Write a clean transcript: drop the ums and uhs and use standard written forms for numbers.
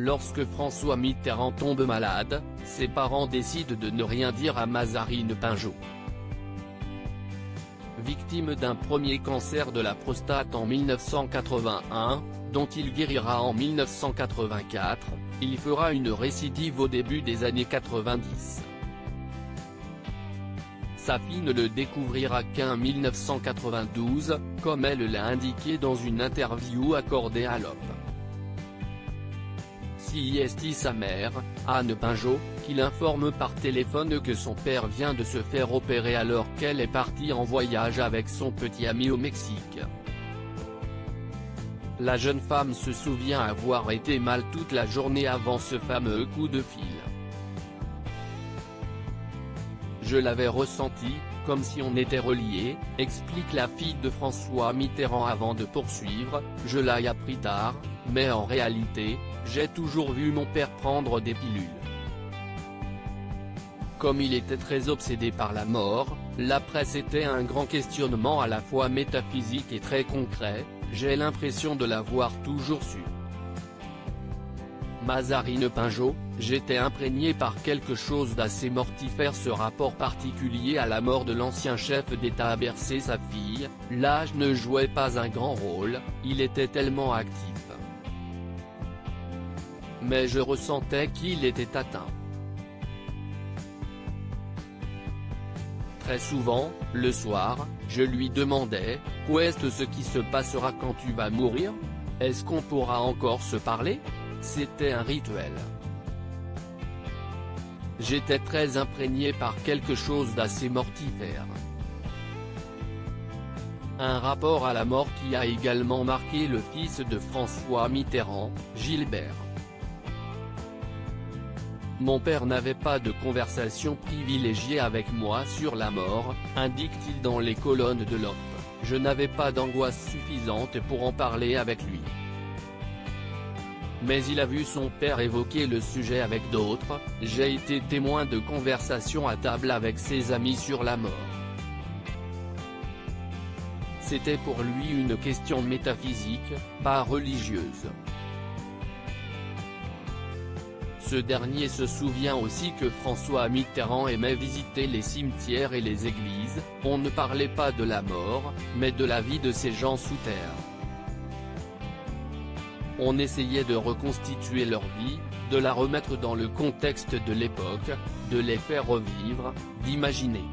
Lorsque François Mitterrand tombe malade, ses parents décident de ne rien dire à Mazarine Pinjot. Victime d'un premier cancer de la prostate en 1981, dont il guérira en 1984, il fera une récidive au début des années 90. Sa fille ne le découvrira qu'en 1992, comme elle l'a indiqué dans une interview accordée à l'Op. C'est sa mère, Anne Pinjot, qui l'informe par téléphone que son père vient de se faire opérer alors qu'elle est partie en voyage avec son petit ami au Mexique. La jeune femme se souvient avoir été mal toute la journée avant ce fameux coup de fil. Je l'avais ressenti, comme si on était reliés, explique la fille de François Mitterrand avant de poursuivre, je l'ai appris tard, mais en réalité, j'ai toujours vu mon père prendre des pilules. Comme il était très obsédé par la mort, l'après c'était un grand questionnement à la fois métaphysique et très concret, j'ai l'impression de l'avoir toujours su. Mazarine Pinjot, j'étais imprégné par quelque chose d'assez mortifère. Ce rapport particulier à la mort de l'ancien chef d'État a bercé sa fille, l'âge ne jouait pas un grand rôle, il était tellement actif. Mais je ressentais qu'il était atteint. Très souvent, le soir, je lui demandais, qu'est-ce ce qui se passera quand tu vas mourir? Est-ce qu'on pourra encore se parler? C'était un rituel. J'étais très imprégné par quelque chose d'assez mortifère. Un rapport à la mort qui a également marqué le fils de François Mitterrand, Gilbert. Mon père n'avait pas de conversation privilégiée avec moi sur la mort, indique-t-il dans les colonnes de l'Op. Je n'avais pas d'angoisse suffisante pour en parler avec lui. Mais il a vu son père évoquer le sujet avec d'autres, j'ai été témoin de conversations à table avec ses amis sur la mort. C'était pour lui une question métaphysique, pas religieuse. Ce dernier se souvient aussi que François Mitterrand aimait visiter les cimetières et les églises, on ne parlait pas de la mort, mais de la vie de ces gens sous terre. On essayait de reconstituer leur vie, de la remettre dans le contexte de l'époque, de les faire revivre, d'imaginer.